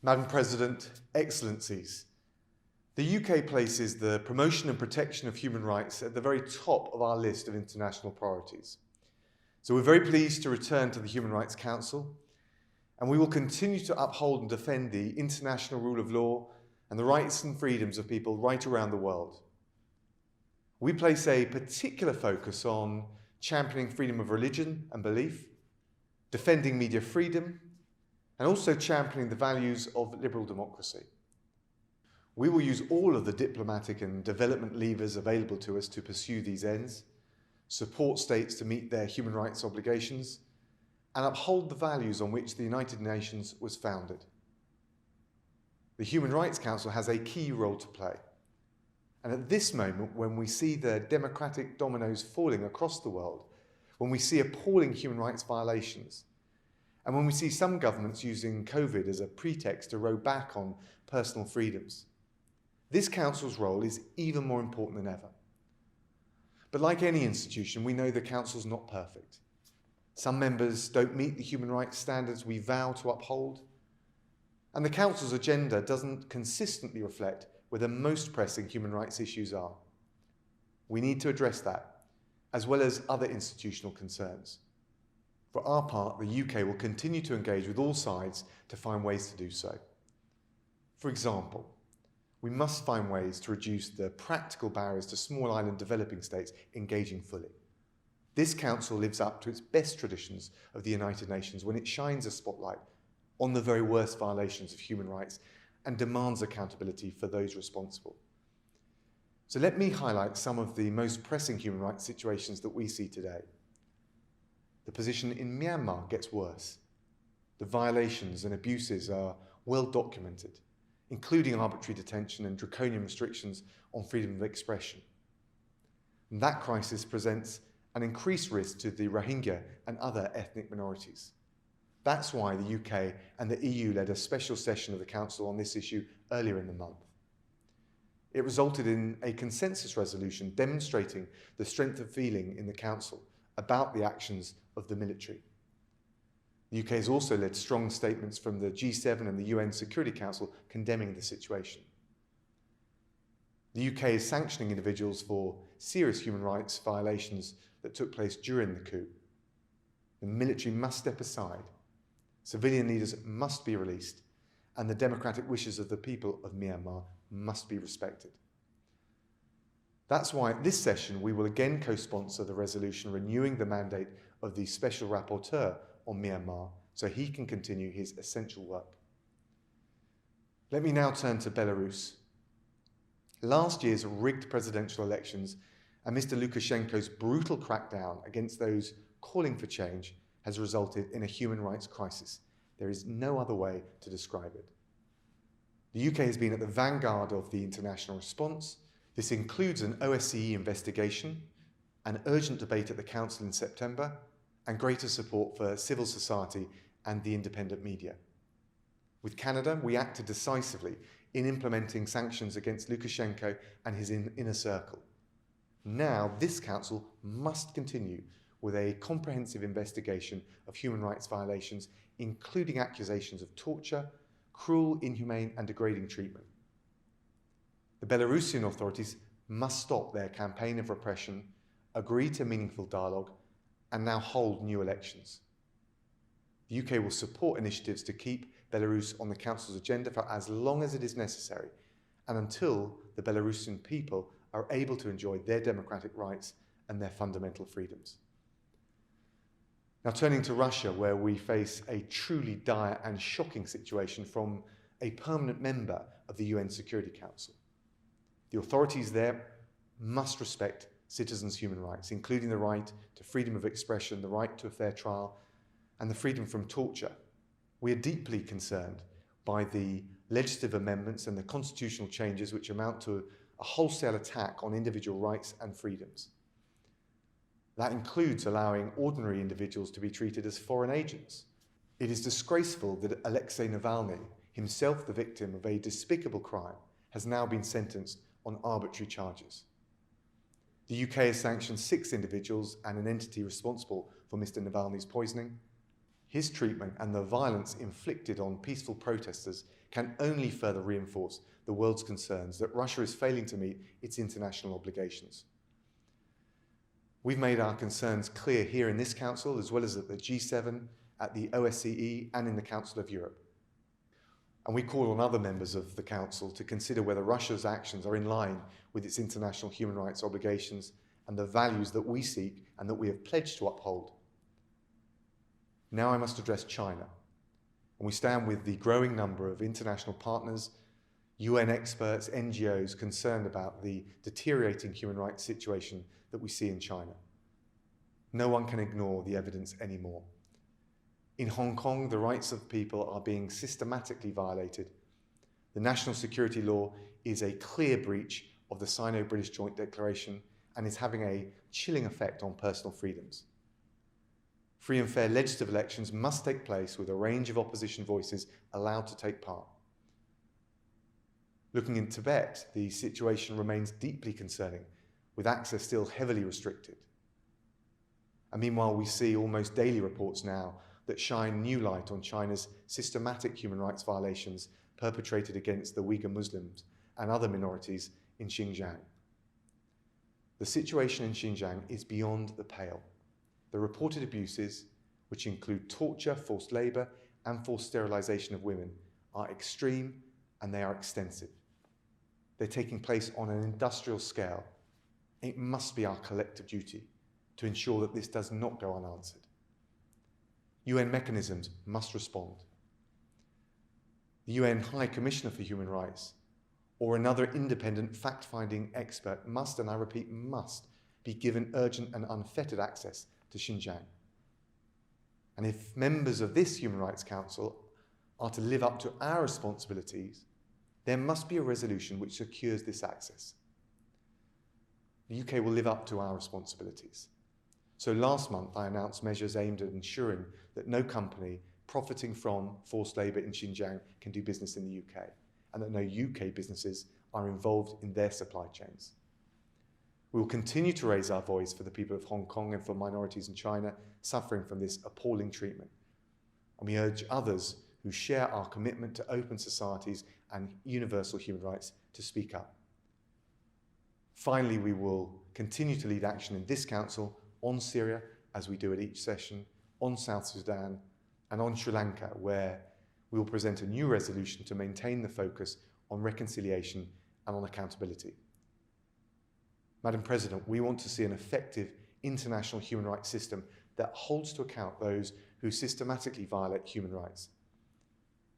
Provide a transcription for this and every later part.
Madam President, Excellencies, the UK places the promotion and protection of human rights at the very top of our list of international priorities. So we're very pleased to return to the Human Rights Council, and we will continue to uphold and defend the international rule of law and the rights and freedoms of people right around the world. We place a particular focus on championing freedom of religion and belief, defending media freedom, and also championing the values of liberal democracy. We will use all of the diplomatic and development levers available to us to pursue these ends, support states to meet their human rights obligations, and uphold the values on which the United Nations was founded. The Human Rights Council has a key role to play. And at this moment, when we see the democratic dominoes falling across the world, when we see appalling human rights violations, and when we see some governments using COVID as a pretext to row back on personal freedoms, this Council's role is even more important than ever. But like any institution, we know the Council's not perfect. Some members don't meet the human rights standards we vow to uphold, and the Council's agenda doesn't consistently reflect where the most pressing human rights issues are. We need to address that, as well as other institutional concerns. For our part, the UK will continue to engage with all sides to find ways to do so. For example, we must find ways to reduce the practical barriers to small island developing states engaging fully. This Council lives up to its best traditions of the United Nations when it shines a spotlight on the very worst violations of human rights and demands accountability for those responsible. So let me highlight some of the most pressing human rights situations that we see today. The position in Myanmar gets worse. The violations and abuses are well documented, including arbitrary detention and draconian restrictions on freedom of expression. And that crisis presents an increased risk to the Rohingya and other ethnic minorities. That's why the UK and the EU led a special session of the Council on this issue earlier in the month. It resulted in a consensus resolution demonstrating the strength of feeling in the Council about the actions of the military. The UK has also led strong statements from the G7 and the UN Security Council condemning the situation. The UK is sanctioning individuals for serious human rights violations that took place during the coup. The military must step aside, civilian leaders must be released, and the democratic wishes of the people of Myanmar must be respected. That's why at this session we will again co-sponsor the resolution renewing the mandate of the Special Rapporteur on Myanmar so he can continue his essential work. Let me now turn to Belarus. Last year's rigged presidential elections and Mr. Lukashenko's brutal crackdown against those calling for change has resulted in a human rights crisis. There is no other way to describe it. The UK has been at the vanguard of the international response. This includes an OSCE investigation, an urgent debate at the Council in September, and greater support for civil society and the independent media. With Canada, we acted decisively in implementing sanctions against Lukashenko and his inner circle. Now, this Council must continue with a comprehensive investigation of human rights violations, including accusations of torture, cruel, inhumane, and degrading treatment. The Belarusian authorities must stop their campaign of repression, agree to meaningful dialogue, and now hold new elections. The UK will support initiatives to keep Belarus on the Council's agenda for as long as it is necessary, and until the Belarusian people are able to enjoy their democratic rights and their fundamental freedoms. Now turning to Russia, where we face a truly dire and shocking situation from a permanent member of the UN Security Council. The authorities there must respect citizens' human rights, including the right to freedom of expression, the right to a fair trial, and the freedom from torture. We are deeply concerned by the legislative amendments and the constitutional changes which amount to a wholesale attack on individual rights and freedoms. That includes allowing ordinary individuals to be treated as foreign agents. It is disgraceful that Alexei Navalny, himself the victim of a despicable crime, has now been sentenced on arbitrary charges. The UK has sanctioned 6 individuals and an entity responsible for Mr. Navalny's poisoning. His treatment and the violence inflicted on peaceful protesters can only further reinforce the world's concerns that Russia is failing to meet its international obligations. We've made our concerns clear here in this Council, as well as at the G7, at the OSCE and in the Council of Europe. And we call on other members of the Council to consider whether Russia's actions are in line with its international human rights obligations and the values that we seek and that we have pledged to uphold. Now I must address China, and we stand with the growing number of international partners, UN experts, NGOs concerned about the deteriorating human rights situation that we see in China. No one can ignore the evidence anymore. In Hong Kong, the rights of people are being systematically violated. The national security law is a clear breach of the Sino-British Joint Declaration and is having a chilling effect on personal freedoms. Free and fair legislative elections must take place with a range of opposition voices allowed to take part. Looking in Tibet, the situation remains deeply concerning, with access still heavily restricted. And meanwhile, we see almost daily reports now that shine new light on China's systematic human rights violations perpetrated against the Uyghur Muslims and other minorities in Xinjiang. The situation in Xinjiang is beyond the pale. The reported abuses, which include torture, forced labour, and forced sterilisation of women, are extreme and they are extensive. They're taking place on an industrial scale. It must be our collective duty to ensure that this does not go unanswered. UN mechanisms must respond. The UN High Commissioner for Human Rights or another independent fact-finding expert must, and I repeat, must, be given urgent and unfettered access to Xinjiang. And if members of this Human Rights Council are to live up to our responsibilities, there must be a resolution which secures this access. The UK will live up to our responsibilities. So last month I announced measures aimed at ensuring that no company profiting from forced labour in Xinjiang can do business in the UK, and that no UK businesses are involved in their supply chains. We will continue to raise our voice for the people of Hong Kong and for minorities in China suffering from this appalling treatment. And we urge others who share our commitment to open societies and universal human rights to speak up. Finally, we will continue to lead action in this Council on Syria, as we do at each session, on South Sudan, and on Sri Lanka, where we will present a new resolution to maintain the focus on reconciliation and on accountability. Madam President, we want to see an effective international human rights system that holds to account those who systematically violate human rights.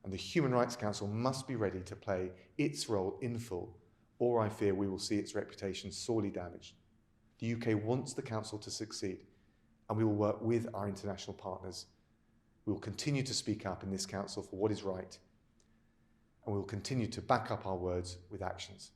And the Human Rights Council must be ready to play its role in full, or I fear we will see its reputation sorely damaged. The UK wants the Council to succeed, and we will work with our international partners. We will continue to speak up in this Council for what is right, and we will continue to back up our words with actions.